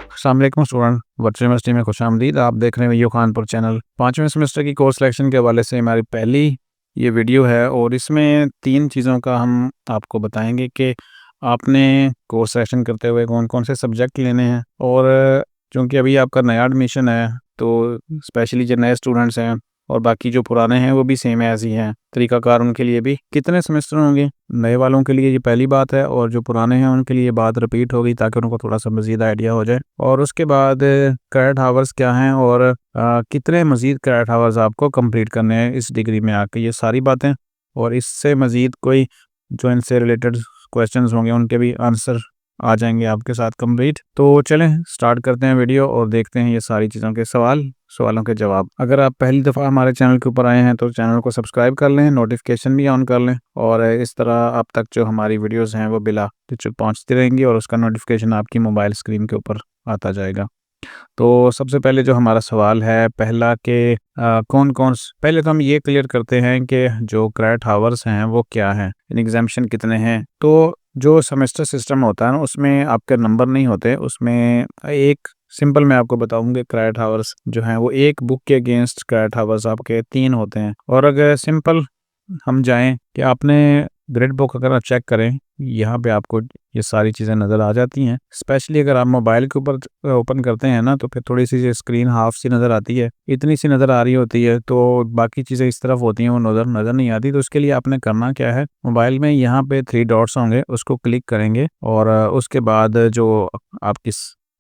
अस्सलाम वालेकुम student, virtual university में खुशामदीद। आप देख रहे हैं वीडियो खानपुर चैनल। 5वें सेमेस्टर की कोर्स सिलेक्शन के हवाले से हमारी पहली ये वीडियो है और इसमें 3 चीज़ों का हम आपको बताएंगे कि आपने कोर्स सिलेक्शन करते हुए कौन कौन से सब्जेक्ट लेने हैं। और चूँकि अभी आपका नया एडमिशन है तो स्पेशली जो नए स्टूडेंट्स हैं और बाकी जो पुराने हैं वो भी सेम ऐसे ही हैं, तरीक़ाकार उनके लिए भी कितने सेमेस्टर होंगे। नए वालों के लिए ये पहली बात है और जो पुराने हैं उनके लिए बात रिपीट होगी ताकि उनको थोड़ा सा मज़ीद आइडिया हो जाए। और उसके बाद क्रेडिट हावर्स क्या हैं और कितने मज़ीद क्रेडिट हावर्स आपको कंप्लीट करने हैं इस डिग्री में आके, ये सारी बातें। और इससे मज़ीद कोई जो इनसे रिलेटेड क्वेश्चंस होंगे उनके भी आंसर आ जाएंगे आपके साथ कंप्लीट। तो चलें स्टार्ट करते हैं वीडियो और देखते हैं ये सारी चीज़ों के सवालों के जवाब। अगर आप पहली दफ़ा हमारे चैनल के ऊपर आए हैं तो चैनल को सब्सक्राइब कर लें, नोटिफिकेशन भी ऑन कर लें और इस तरह आप तक जो हमारी वीडियोस हैं वो बिला हिचक पहुँचती रहेंगी और उसका नोटिफिकेशन आपकी मोबाइल स्क्रीन के ऊपर आता जाएगा। तो सबसे पहले जो हमारा सवाल है पहला कि पहले तो हम ये क्लियर करते हैं कि जो क्रेडिट हावर्स हैं वो क्या हैं, इन एग्जामिशन कितने हैं। तो जो सेमेस्टर सिस्टम होता है ना उसमें आपके नंबर नहीं होते, उसमें एक सिंपल मैं आपको बताऊंगा क्रेडिट हावर्स जो हैं वो एक बुक के अगेंस्ट क्रेडिट हावर्स आपके 3 होते हैं। और अगर सिंपल हम जाएं कि आपने ग्रेड बुक अगर आप चेक करें यहाँ पे आपको ये सारी चीज़ें नज़र आ जाती हैं। स्पेशली अगर आप मोबाइल के ऊपर ओपन करते हैं ना तो फिर थोड़ी सी स्क्रीन हाफ सी नज़र आती है, इतनी सी नज़र आ रही होती है, तो बाकी चीज़ें इस तरफ होती हैं वो नज़र नहीं आती। तो उसके लिए आपने करना क्या है, मोबाइल में यहाँ पे 3 डॉट्स होंगे उसको क्लिक करेंगे और उसके बाद जो आपकी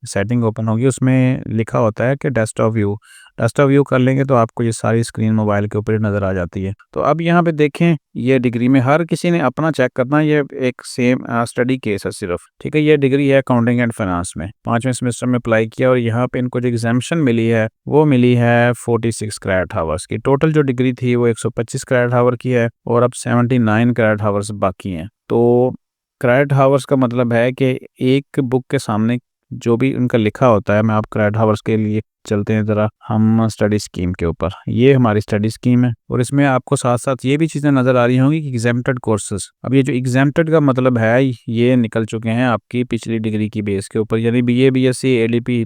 सेटिंग ओपन होगी उसमें लिखा होता है कि डेस्कटॉप व्यू कर लेंगे तो आपको ये सारी स्क्रीन मोबाइल के ऊपर नज़र आ जाती है। तो अब यहाँ पे देखें ये डिग्री में हर किसी ने अपना चेक करना, ये एक सेम स्टडी केस है सिर्फ, ठीक है। ये डिग्री है अकाउंटिंग एंड फाइनेंस में 5वें सेमेस्टर में अप्लाई किया और यहाँ पे इनको जो एग्जामिशन मिली है वो मिली है 46 क्रेडिट हावर्स की। टोटल जो डिग्री थी वो 125 क्रेडिट हावर की है और अब 79 क्रेडिट हावर्स बाकी हैं। तो क्रेडिट हावर्स का मतलब है कि एक बुक के सामने जो भी उनका लिखा होता है, मैं आप क्रेडिट हावर्स के लिए चलते हैं ज़रा हम स्टडी स्कीम के ऊपर। ये हमारी स्टडी स्कीम है और इसमें आपको साथ साथ ये भी चीज़ें नज़र आ रही होंगी कि एग्जेम्प्टेड कोर्सेज। अब ये जो एग्जेम्प्टेड का मतलब है ये निकल चुके हैं आपकी पिछली डिग्री की बेस के ऊपर, यानी BA BSc ADP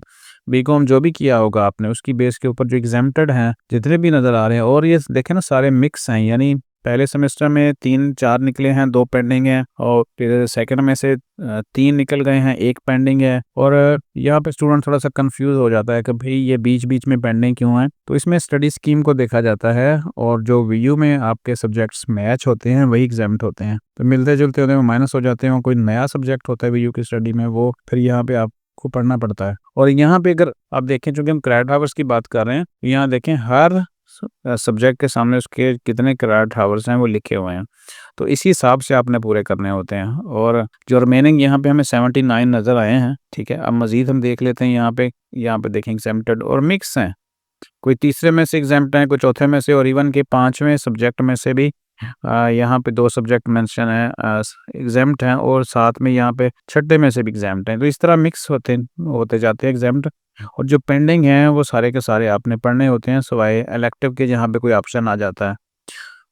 BCom जो भी किया होगा आपने उसकी बेस के ऊपर जो एग्जेम्प्टेड हैं जितने भी नज़र आ रहे हैं। और ये देखें ना सारे मिक्स हैं, यानी पहले सेमेस्टर में 3-4 निकले हैं, 2 पेंडिंग हैं और फिर सेकंड में से 3 निकल गए हैं, 1 पेंडिंग है। और यहाँ पे स्टूडेंट थोड़ा सा कंफ्यूज हो जाता है कि भाई ये बीच बीच में पेंडिंग क्यों है। तो इसमें स्टडी स्कीम को देखा जाता है और जो VU में आपके सब्जेक्ट्स मैच होते हैं वही एग्जाम्प्ट होते हैं, तो मिलते जुलते होते हैं माइनस हो जाते हैं। कोई नया सब्जेक्ट होता है VU की स्टडी में वो फिर यहाँ पे आपको पढ़ना पड़ता है। और यहाँ पे अगर आप देखें चूँकि हम क्रेडिट हावर्स की बात कर रहे हैं, यहाँ देखें हर सब्जेक्ट के सामने उसके कितने क्रेडिट हावर्स हैं वो लिखे हुए हैं, तो इसी हिसाब से आपने पूरे करने होते हैं। और जो रिमेनिंग यहाँ पे हमें 79 नज़र आए हैं, ठीक है। अब मज़ीद हम देख लेते हैं यहाँ पे देखें एग्जेम्प्टेड और मिक्स हैं, कोई तीसरे में से एग्जाम्प्ट हैं, कोई चौथे में से और इवन के 5वें सब्जेक्ट में से भी यहाँ पे 2 सब्जेक्ट मेंशन है एग्जाम्प्ट हैं और साथ में यहाँ पे छठे में से भी एग्जाम्प्ट हैं। तो इस तरह मिक्स होते जाते हैं एग्जाम्प्ट। और जो पेंडिंग हैं वो सारे के सारे आपने पढ़ने होते हैं सिवाय इलेक्टिव के जहाँ पे कोई ऑप्शन आ जाता है।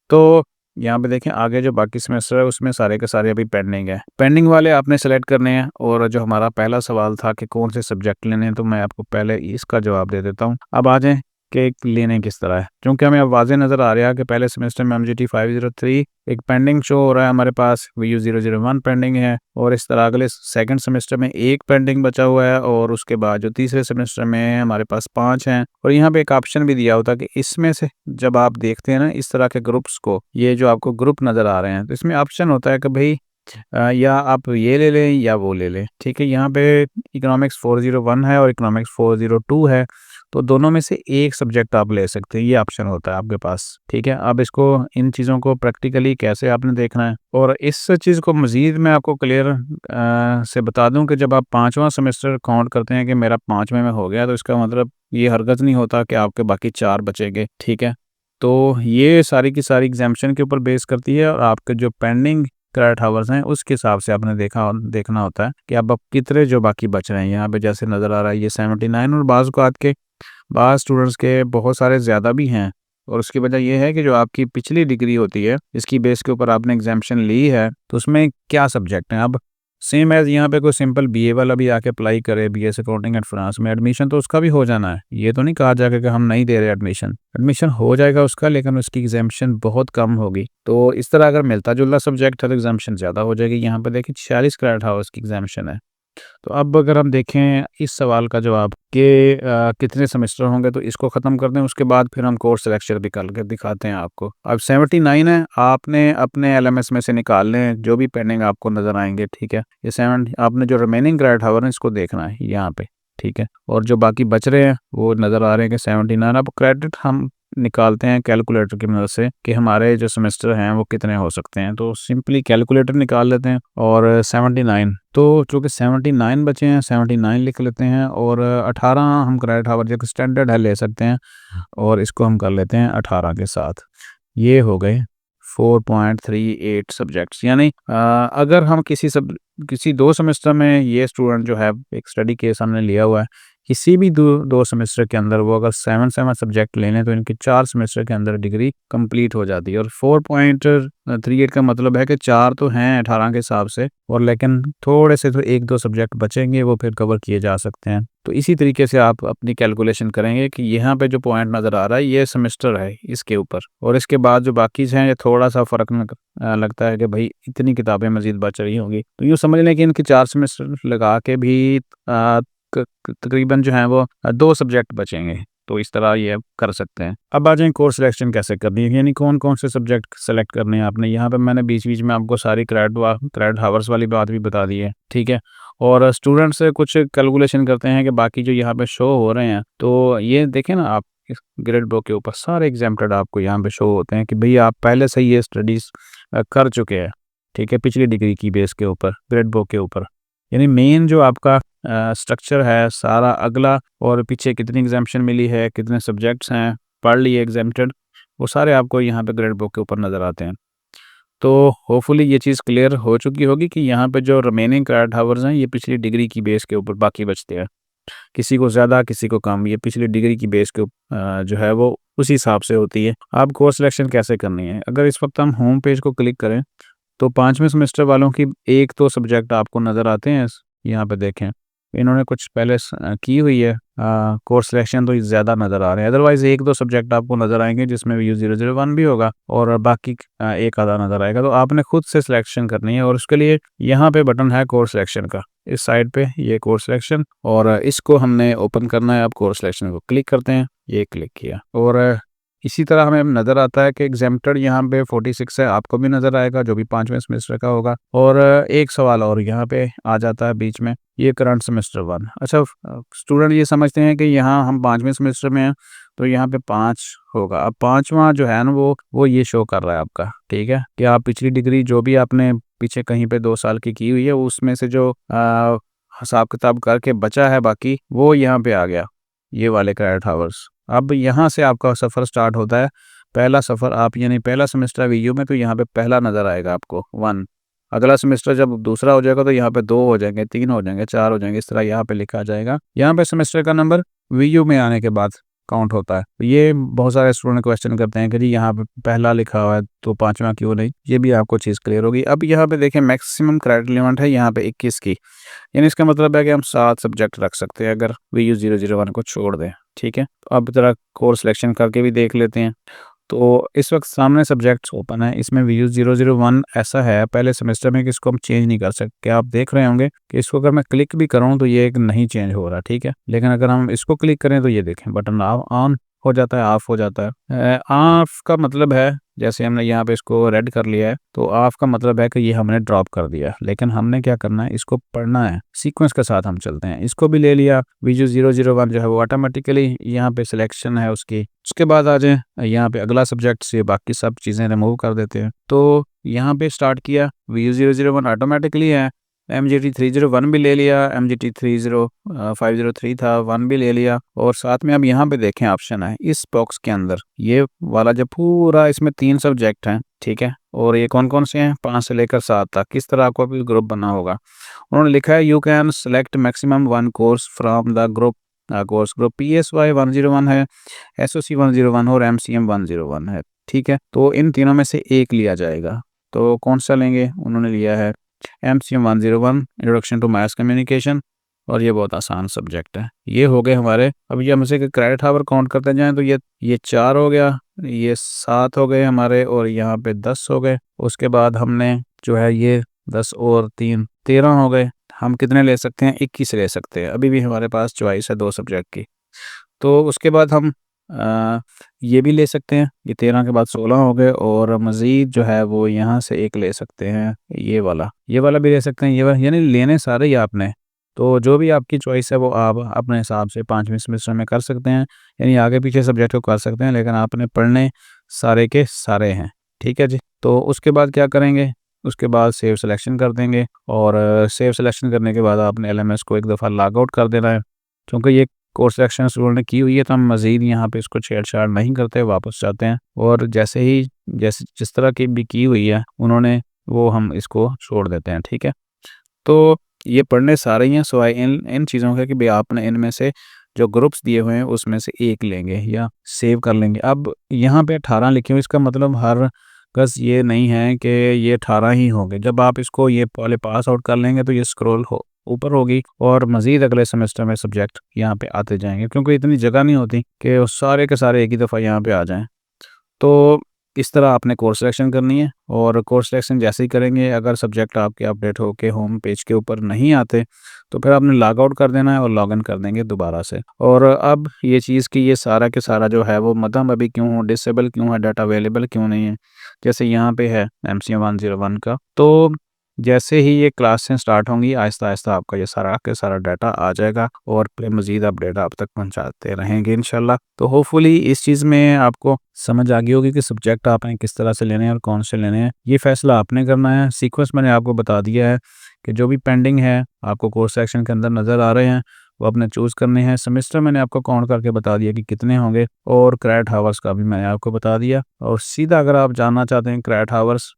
तो यहाँ पे देखें आगे जो बाकी सेमेस्टर है उसमें सारे के सारे अभी पेंडिंग है, पेंडिंग वाले आपने सेलेक्ट करने हैं। और जो हमारा पहला सवाल था कि कौन से सब्जेक्ट लेने हैं तो मैं आपको पहले इसका जवाब दे देता हूँ। अब आ जाएँ कि लेने किस तरह है, क्योंकि हमें अब वाज़ेह नज़र आ रहा है कि पहले सेमेस्टर में MGT 503 एक पेंडिंग शो हो रहा है हमारे पास, VU 001 पेंडिंग है और इस तरह अगले सेकंड सेमेस्टर में 1 पेंडिंग बचा हुआ है और उसके बाद जो तीसरे सेमेस्टर में हमारे पास 5 हैं। और यहाँ पे एक ऑप्शन भी दिया होता है कि इसमें से जब आप देखते हैं ना इस तरह के ग्रुप्स को, ये जो आपको ग्रुप नज़र आ रहे हैं तो इसमें ऑप्शन होता है कि भाई या आप ये ले लें या वो ले लें, ठीक है। यहाँ पे इकोनॉमिक्स 401 है और इकोनॉमिक्स 402 है, तो दोनों में से एक सब्जेक्ट आप ले सकते हैं, ये ऑप्शन होता है आपके पास, ठीक है। अब इसको इन चीज़ों को प्रैक्टिकली कैसे आपने देखना है और इस चीज़ को मज़ीद मैं आपको क्लियर से बता दूं कि जब आप 5वां सेमेस्टर काउंट करते हैं कि मेरा 5वें में हो गया तो इसका मतलब ये हरगज़ नहीं होता कि आपके बाकी 4 बचेंगे, ठीक है। तो ये सारी की सारी एग्जामिशन के ऊपर बेस करती है और आपके जो पेंडिंग क्रेडिट हावर्स हैं उसके हिसाब से आपने देखना होता है कि अब कितने जो बाकी बच रहे हैं। यहाँ पे जैसे नज़र आ रहा है ये 79 और बाज़ स्टूडेंट्स के बहुत सारे ज़्यादा भी हैं। और उसकी वजह यह है कि जो आपकी पिछली डिग्री होती है इसकी बेस के ऊपर आपने एग्जामिशन ली है तो उसमें क्या सब्जेक्ट हैं। अब सेम एज़ यहाँ पे कोई सिंपल बीए वाला भी आके अप्लाई करे बीएस अकाउंटिंग एंड फाइनेंस में, एडमिशन तो उसका भी हो जाना है। ये तो नहीं कहा जाएगा कि हम नहीं दे रहे एडमिशन, एडमिशन हो जाएगा उसका, लेकिन उसकी एग्जाम्पशन बहुत कम होगी। तो इस तरह अगर मिलता-जुलता सब्जेक्ट है तो एग्जाम्पशन ज़्यादा हो जाएगी। यहाँ पे देखिए 46 क्रेडिट हाउस की एग्जाम्पशन है। तो अब अगर हम देखें इस सवाल का जवाब कि कितने सेमेस्टर होंगे, तो इसको ख़त्म कर दें, उसके बाद फिर हम कोर्स लेक्चर निकाल के दिखाते हैं आपको। अब 79 है, आपने अपने एलएमएस में से निकाल लें जो भी पेंडिंग आपको नज़र आएंगे, ठीक है। ये 7 आपने जो रिमेनिंग क्रेडिट हावर है इसको देखना है यहाँ पे, ठीक है। और जो बाकी बच रहे हैं वो नज़र आ रहे हैं कि 79। अब क्रेडिट हम निकालते हैं कैलकुलेटर की मदद से कि हमारे जो सेमेस्टर हैं वो कितने हो सकते हैं। तो सिंपली कैलकुलेटर निकाल लेते हैं और 79, तो चूँकि 79 बचे हैं 79 लिख लेते हैं, और 18 हम क्रेडिट हावर जो कि स्टैंडर्ड है ले सकते हैं, और इसको हम कर लेते हैं 18 के साथ। ये हो गए 4.38 सब्जेक्ट्स। यानी अगर हम किसी 2 सेमेस्टर में, ये स्टूडेंट जो है एक स्टडी केस हमने लिया हुआ है, किसी भी 2 सेमेस्टर के अंदर वो अगर 7 सब्जेक्ट ले लें तो इनके 4 सेमेस्टर के अंदर डिग्री कंप्लीट हो जाती है। और 4.38 का मतलब है कि 4 तो हैं 18 के हिसाब से, और लेकिन थोड़े से तो 1-2 सब्जेक्ट बचेंगे, वो फिर कवर किए जा सकते हैं। तो इसी तरीके से आप अपनी कैलकुलेशन करेंगे कि यहाँ पे जो पॉइंट नज़र आ रहा है ये सेमेस्टर है इसके ऊपर, और इसके बाद जो बाकी हैं ये थोड़ा-सा फ़र्क लगता है कि भाई इतनी किताबें मज़ीद बच रही होंगी। तो यूँ समझ लें कि इनके 4 सेमेस्टर लगा के भी तकरीबन जो है वो 2 सब्जेक्ट बचेंगे। तो इस तरह ये कर सकते हैं। अब आ जाएँ कोर्स सिलेक्शन कैसे करनी है, यानी कौन-कौन से सब्जेक्ट सेलेक्ट करने हैं आपने। यहाँ पे मैंने बीच-बीच में आपको सारी क्रेडिट हावर्स वाली बात भी बता दी है, ठीक है। और स्टूडेंट्स कुछ कैलकुलेशन करते हैं कि बाकी जो यहाँ पे शो हो रहे हैं, तो ये देखें ना आप इस ग्रेड बुक के ऊपर सारे एग्जेम्प्टेड आपको यहाँ पे शो होते हैं कि भई आप पहले से ये स्टडीज़ कर चुके हैं, ठीक है, पिछली डिग्री की बेस के ऊपर, ग्रेड बुक के ऊपर। यानी मेन जो आपका स्ट्रक्चर है सारा अगला, और पीछे कितनी एग्जाम्पशन मिली है, कितने सब्जेक्ट्स हैं पढ़ लिए एग्जेम्प्टेड, वो सारे आपको यहाँ पे ग्रेड बुक के ऊपर नज़र आते हैं। तो होपफुली ये चीज़ क्लियर हो चुकी होगी कि यहाँ पे जो रिमेनिंग क्रेडिट हावर्स हैं ये पिछली डिग्री की बेस के ऊपर बाकी बचते हैं। किसी को ज़्यादा किसी को कम, ये पिछली डिग्री की बेस के जो है वो उसी हिसाब से होती है। आप कोर्स सिलेक्शन कैसे करनी है, अगर इस वक्त हम होम पेज को क्लिक करें तो 5वें सेमेस्टर वालों की 1-2 सब्जेक्ट आपको नज़र आते हैं। यहाँ पे देखें इन्होंने कुछ पहले की हुई है कोर्स सिलेक्शन, तो ज़्यादा नज़र आ रहे हैं। अदरवाइज़ 1-2 सब्जेक्ट आपको नज़र आएंगे जिसमें VU001 भी होगा, और बाकी एक आधा नज़र आएगा। तो आपने खुद से सिलेक्शन करनी है, और उसके लिए यहाँ पे बटन है कोर्स सिलेक्शन का, इस साइड पे ये कोर्स सिलेक्शन, और इसको हमने ओपन करना है। आप कोर्स सिलेक्शन को क्लिक करते हैं, ये क्लिक किया, और इसी तरह हमें नज़र आता है कि एग्जेम्प्टेड यहाँ पे 46 है, आपको भी नज़र आएगा जो भी 5वें सेमेस्टर का होगा। और एक सवाल और यहाँ पे आ जाता है बीच में, ये करंट सेमेस्टर 1। अच्छा, स्टूडेंट ये समझते हैं कि यहाँ हम 5वें सेमेस्टर में हैं तो यहाँ पे 5 होगा। अब 5वां जो है ना वो ये शो कर रहा है आपका, ठीक है, कि आप पिछली डिग्री जो भी आपने पीछे कहीं पे 2 साल की हुई है उसमें से जो हिसाब किताब करके बचा है बाकी वो यहाँ पे आ गया, ये वाले क्रेडिट हावर्स। अब यहाँ से आपका सफ़र स्टार्ट होता है। पहला सफ़र आप, यानी पहला सेमेस्टर वीयू में, तो यहाँ पे पहला नज़र आएगा आपको 1। अगला सेमेस्टर जब दूसरा हो जाएगा तो यहाँ पे 2 हो जाएंगे, 3 हो जाएंगे, 4 हो जाएंगे, इस तरह यहाँ पे लिखा जाएगा। यहाँ पे सेमेस्टर का नंबर वीयू में आने के बाद काउंट होता है। तो ये बहुत सारे स्टूडेंट क्वेश्चन करते हैं कि जी यहाँ पे पहला लिखा हुआ है तो 5वां क्यों नहीं, ये भी आपको चीज़ क्लियर होगी। अब यहाँ पे देखें मैक्सिमम क्रेडिट लिमिट है यहाँ पे 21 की, यानी इसका मतलब है कि हम 7 सब्जेक्ट रख सकते हैं अगर VU001 को छोड़ दें, ठीक है। तो अब ज़रा कोर्स सिलेक्शन करके भी देख लेते हैं। तो इस वक्त सामने सब्जेक्ट्स ओपन है, इसमें VU001 ऐसा है पहले सेमेस्टर में कि इसको हम चेंज नहीं कर सकते। आप देख रहे होंगे कि इसको अगर मैं क्लिक भी करूं तो ये एक नहीं चेंज हो रहा, ठीक है। लेकिन अगर हम इसको क्लिक करें तो ये देखें बटन ऑन हो जाता है, ऑफ हो जाता है। ऑफ का मतलब है, जैसे हमने यहाँ पे इसको रेड कर लिया है, तो ऑफ का मतलब है कि ये हमने ड्रॉप कर दिया। लेकिन हमने क्या करना है, इसको पढ़ना है, सीक्वेंस के साथ हम चलते हैं। इसको भी ले लिया, VU001 जो है वो ऑटोमेटिकली यहाँ पे सिलेक्शन है उसकी। उसके बाद आ जाए यहाँ पे अगला सब्जेक्ट से बाकी सब चीज़ें रिमूव कर देते हैं। तो यहाँ पे स्टार्ट किया, VU001 ऑटोमेटिकली है। MGT 301 भी ले लिया, MGT 503 था 1 भी ले लिया, और साथ में अब यहाँ पे देखें ऑप्शन है इस बॉक्स के अंदर, ये वाला जो पूरा इसमें 3 सब्जेक्ट हैं, ठीक है। और ये कौन कौन से हैं, 5 से लेकर 7 तक। किस तरह आपको भी ग्रुप बना होगा, उन्होंने लिखा है you can select maximum 1 course from the group. Course group PSY 101 है, SOC 101 और MCM 101 है, ठीक है। तो इन तीनों में से एक लिया जाएगा, तो कौन सा लेंगे, उन्होंने लिया है MCM 101 introduction to mass communication, और ये बहुत आसान सब्जेक्ट है। ये हो गए हमारे। अब ये हमसे क्रेडिट आवर काउंट करते जाएं तो ये 4 हो गया, ये 7 हो गए हमारे, और यहाँ पे 10 हो गए। उसके बाद हमने जो है ये 10 और 3 13 हो गए। हम कितने ले सकते हैं? 21 ले सकते हैं। अभी भी हमारे पास चॉइस है 2 सब्जेक्ट की। तो उसके बाद हम ये भी ले सकते हैं। ये 13 के बाद 16 हो गए, और मज़ीद जो है वो यहाँ से एक ले सकते हैं, ये वाला भी ले सकते हैं। ये वाला यानी लेने सारे ही आपने। तो जो भी आपकी चॉइस है वो आप अपने हिसाब से 5वें सेमेस्टर में कर सकते हैं, यानी आगे पीछे सब्जेक्ट को कर सकते हैं, लेकिन आपने पढ़ने सारे के सारे हैं। ठीक है जी। तो उसके बाद क्या करेंगे? उसके बाद सेव सिलेक्शन कर देंगे, और सेव सिलेक्शन करने के बाद आपने LMS को एक दफ़ा लॉग आउट कर देना है, क्योंकि ये कोर्स सिलेक्शन स्टूडेंट ने की हुई है, तो हम मज़ीद यहाँ पे इसको छेड़छाड़ नहीं करते, वापस जाते हैं, और जैसे जिस तरह की भी की हुई है उन्होंने, वो हम इसको छोड़ देते हैं। ठीक है। तो ये पढ़ने सारे ही हैं, सिवाय इन इन चीज़ों के कि भाई आपने इनमें से जो ग्रुप्स दिए हुए हैं उसमें से एक लेंगे या सेव कर लेंगे। अब यहाँ पे 18 लिखे हुए, इसका मतलब हर गज़ ये नहीं है कि ये 18 ही होंगे। जब आप इसको ये वाले पास आउट कर लेंगे तो ये स्क्रॉल हो ऊपर होगी, और मज़ीद अगले सेमेस्टर में सब्जेक्ट यहाँ पे आते जाएंगे, क्योंकि इतनी जगह नहीं होती कि वो सारे के सारे एक ही दफ़ा यहाँ पे आ जाएं। तो इस तरह आपने कोर्स सिलेक्शन करनी है, और कोर्स सिलेक्शन जैसे ही करेंगे, अगर सब्जेक्ट आपके अपडेट होके होम पेज के ऊपर नहीं आते तो फिर आपने लॉग आउट कर देना है और लॉग इन कर देंगे दोबारा से। और अब ये चीज़ कि ये सारा के सारा जो है वो मदम अभी क्यों हो, डिसेबल क्यों है, डाटा अवेलेबल क्यों नहीं है, जैसे यहाँ पे है MCM 101 का। तो जैसे ही ये क्लासें स्टार्ट होंगी, आहिस्ता आहिस्ता आपका ये सारा के सारा डाटा आ जाएगा, और फिर मज़ीद अपडेट आप तक पहुंचाते रहेंगे इंशाल्लाह। तो होपफुली इस चीज़ में आपको समझ आ गई होगी कि सब्जेक्ट आपने किस तरह से लेने हैं और कौन से लेने हैं। ये फ़ैसला आपने करना है। सीक्वेंस मैंने आपको बता दिया है कि जो भी पेंडिंग है आपको कोर्स सेक्शन के अंदर नज़र आ रहे हैं, वो आपने चूज़ करने हैं। सेमेस्टर मैंने आपको काउंट करके बता दिया कि कितने होंगे, और क्रेडिट हावर्स का भी मैंने आपको बता दिया। और सीधा अगर आप जानना चाहते हैं क्रेडिट हावर्स,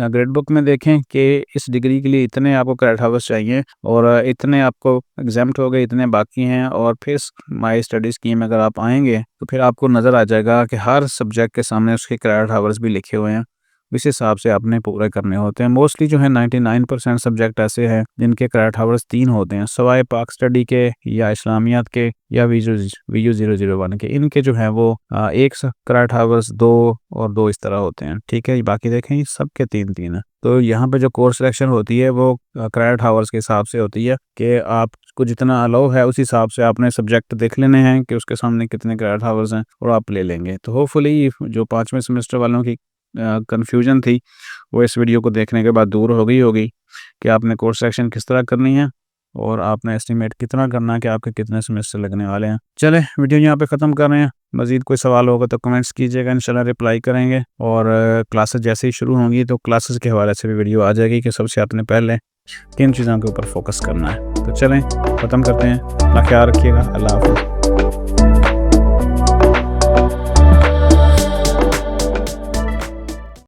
ग्रेड बुक में देखें कि इस डिग्री के लिए इतने आपको क्रेडिट हावर्स चाहिए, और इतने आपको एग्जाम्प्ट हो गए, इतने बाकी हैं, और फिर माई स्टडी स्कीम अगर आप आएंगे तो फिर आपको नज़र आ जाएगा कि हर सब्जेक्ट के सामने उसके क्रेडिट हावर्स भी लिखे हुए हैं। इस हिसाब से आपने पूरे करने होते हैं। मोस्टली जो है 99% सब्जेक्ट ऐसे हैं जिनके क्रेडिट हावर्स 3 होते हैं, सवाए पाक स्टडी के या इस्लामियात के या VU 001 के। इनके जो है वो एक क्रेडिट हावर्स 2 और 2 इस तरह होते हैं। ठीक है। बाकी देखें ये सबके 3-3 है। तो यहाँ पे जो कोर्स सिलेक्शन होती है वो क्रेडिट हावर्स के हिसाब से होती है कि आपको जितना अलाउ है उस हिसाब से आपने सब्जेक्ट देख लेने हैं कि उसके सामने कितने क्रेडिट हावर्स हैं, और आप ले लेंगे। तो होपफुली जो 5वें सेमेस्टर वालों की कन्फ्यूजन थी वो इस वीडियो को देखने के बाद दूर हो गई होगी कि आपने कोर्स सिलेक्शन किस तरह करनी है, और आपने एस्टिमेट कितना करना है कि आपके कितने सेमेस्टर लगने वाले हैं। चलें वीडियो यहाँ पे ख़त्म कर रहे हैं। मज़ीद कोई सवाल होगा तो कमेंट्स कीजिएगा, इंशाल्लाह रिप्लाई करेंगे। और क्लासेस जैसे ही शुरू होंगी तो क्लासेस के हवाले से भी वीडियो आ जाएगी कि सबसे आपने पहले किन चीज़ों के ऊपर फोकस करना है। तो चलें ख़त्म करते हैं। अपना ख्याल रखिएगा। अल्लाह हाफ़िज़।